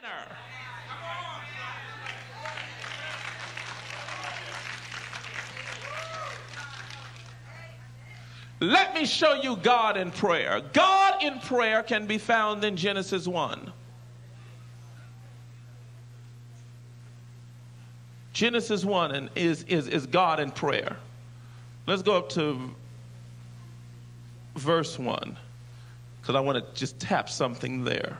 manner. Let me show you God in prayer. God in prayer can be found in Genesis 1. Genesis 1 is God in prayer. Let's go up to verse 1, because I want to just tap something there.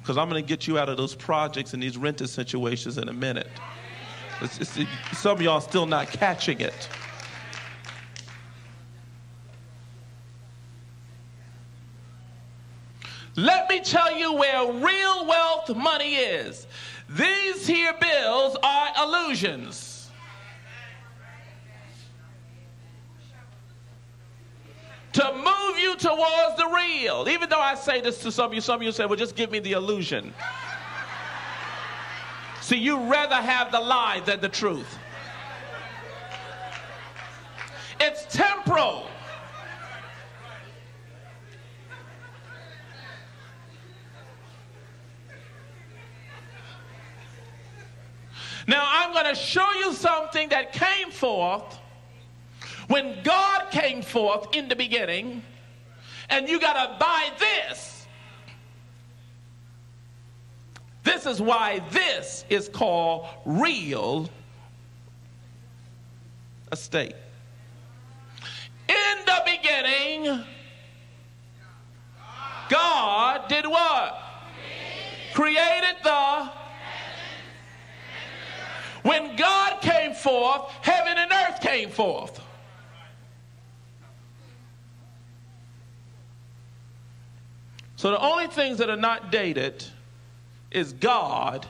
Because I'm going to get you out of those projects and these rented situations in a minute. Some of y'all still not catching it. Let me tell you where real wealth money is. These here bills are illusions. To move you towards the real. Even though I say this to some of you say, well, just give me the illusion. See, you rather have the lie than the truth. It's temporal. Now, I'm going to show you something that came forth when God came forth in the beginning, and you got to buy this. This is why this is called real estate. In the beginning, God did what? Created the. When God came forth, heaven and earth came forth. So the only things that are not dated is God,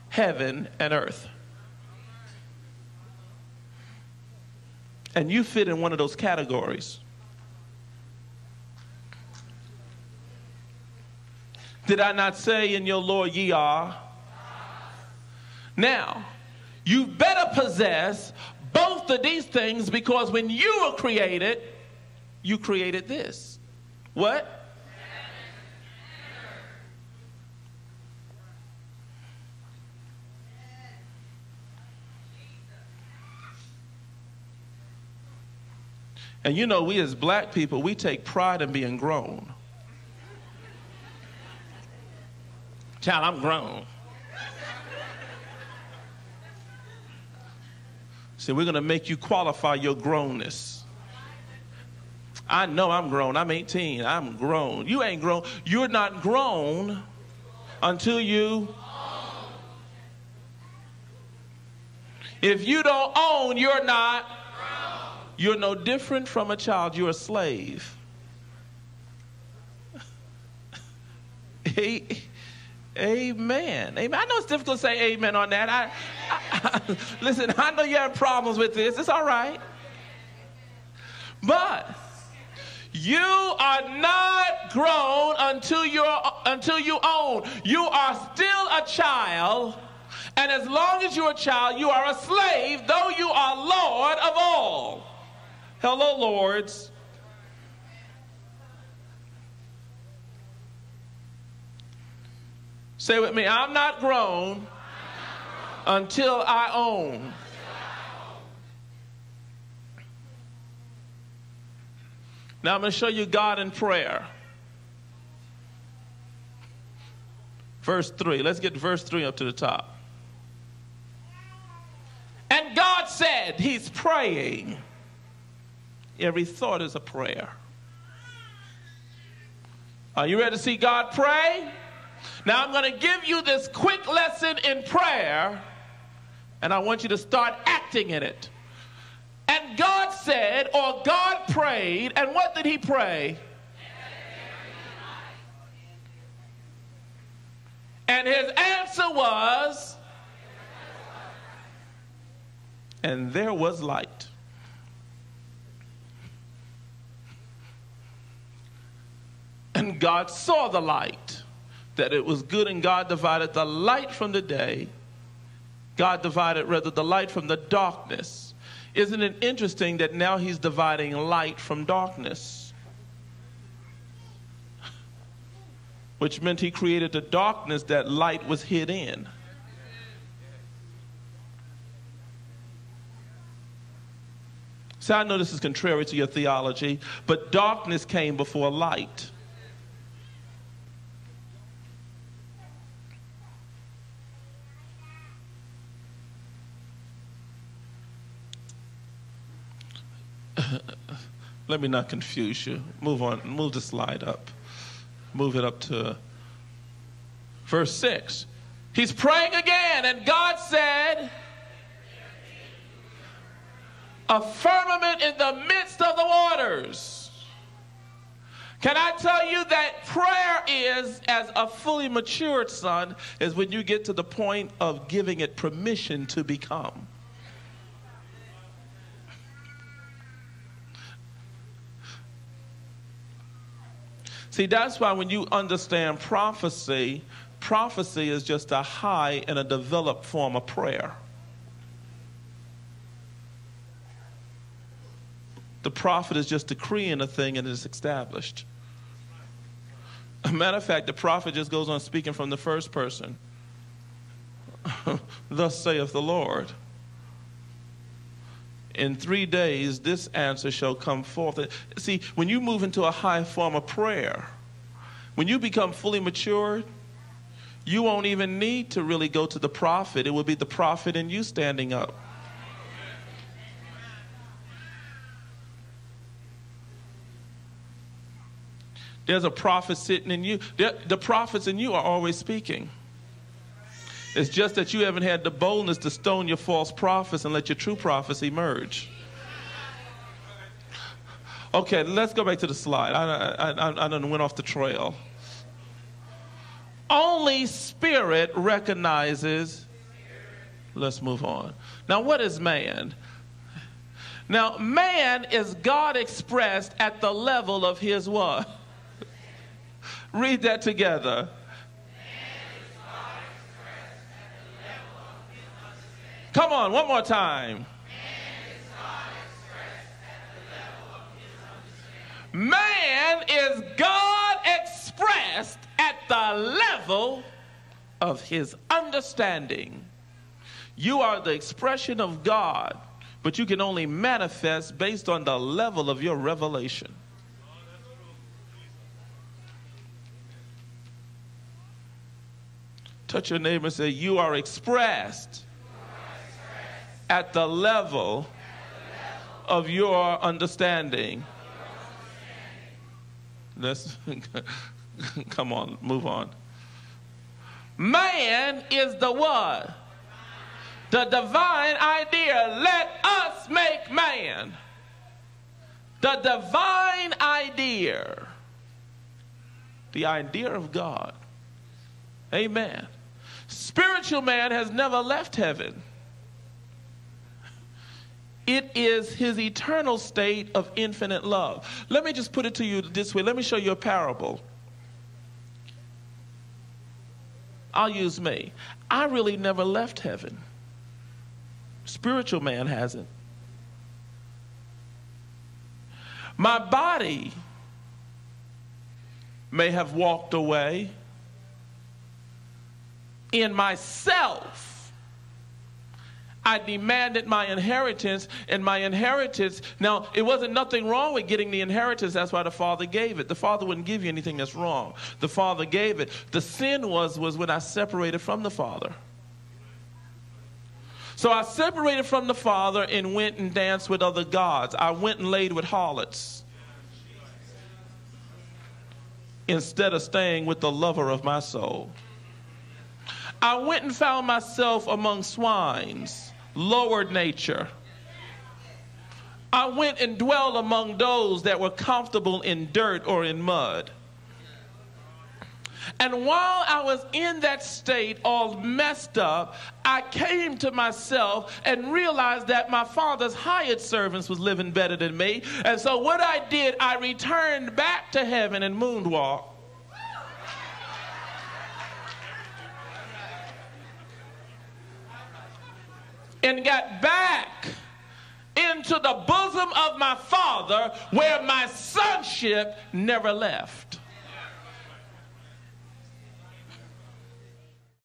heaven, and earth. And you fit in one of those categories. Did I not say in your Lord ye are? Now, you better possess both of these things, because when you were created, you created this. What? And you know, we as black people, we take pride in being grown. Child, I'm grown. See, we're going to make you qualify your grownness. I know I'm grown. I'm 18. I'm grown. You ain't grown. You're not grown until you. If you don't own, you're not. You're no different from a child. You're a slave. Amen. Amen. I know it's difficult to say amen on that. Listen, I know you have problems with this. It's all right. But you are not grown until you own. You are still a child. And as long as you're a child, you are a slave, though you are Lord of all. Hello, lords. Say with me, I'm not grown until I own. Now I'm going to show you God in prayer. Verse 3. Let's get verse 3 up to the top. And God said, he's praying. Every thought is a prayer. Are you ready to see God pray? Now I'm going to give you this quick lesson in prayer, and I want you to start acting in it. And God said, or God prayed, and what did he pray? And his answer was, and there was light. And God saw the light, that it was good, and God divided the light from the day. God divided, rather, the light from the darkness. Isn't it interesting that now he's dividing light from darkness? which meant he created the darkness that light was hid in. So I know this is contrary to your theology, but darkness came before light. Let me not confuse you. Move on. Move the slide up. Move it up to verse 6. He's praying again, and God said, a firmament in the midst of the waters. Can I tell you that prayer is, as a fully matured son, is when you get to the point of giving it permission to become. See, that's why when you understand prophecy, prophecy is just a high and a developed form of prayer. The prophet is just decreeing a thing and it's established. A matter of fact, the prophet just goes on speaking from the first person. Thus saith the Lord. In 3 days, this answer shall come forth. See, when you move into a high form of prayer, when you become fully matured, you won't even need to really go to the prophet. It will be the prophet and you standing up. There's a prophet sitting in you. The prophets in you are always speaking. It's just that you haven't had the boldness to stone your false prophets and let your true prophets emerge. Okay, let's go back to the slide. I done went off the trail. Only spirit recognizes. Let's move on. Now, what is man? Now, man is God expressed at the level of his what? Read that together. Come on, one more time. Man is God expressed at the level of his understanding. You are the expression of God, but you can only manifest based on the level of your revelation. Touch your neighbor and say, you are expressed at the level of your understanding. Let's come on, move on. Man is the what? The divine idea. Let us make man. The divine idea. The idea of God. Amen. Spiritual man has never left heaven. It is his eternal state of infinite love. Let me just put it to you this way. Let me show you a parable. I'll use me. I really never left heaven. Spiritual man hasn't. My body may have walked away. In myself, I demanded my inheritance, and my inheritance, now it wasn't nothing wrong with getting the inheritance. That's why the Father gave it. The Father wouldn't give you anything that's wrong. The Father gave it. The sin was when I separated from the Father. So I separated from the Father and went and danced with other gods. I went and laid with harlots instead of staying with the lover of my soul. I went and found myself among swines, lowered nature. I went and dwelled among those that were comfortable in dirt or in mud. And while I was in that state, all messed up, I came to myself and realized that my Father's hired servants was living better than me. And so what I did, I returned back to heaven and moonwalked. And got back into the bosom of my Father, where my sonship never left.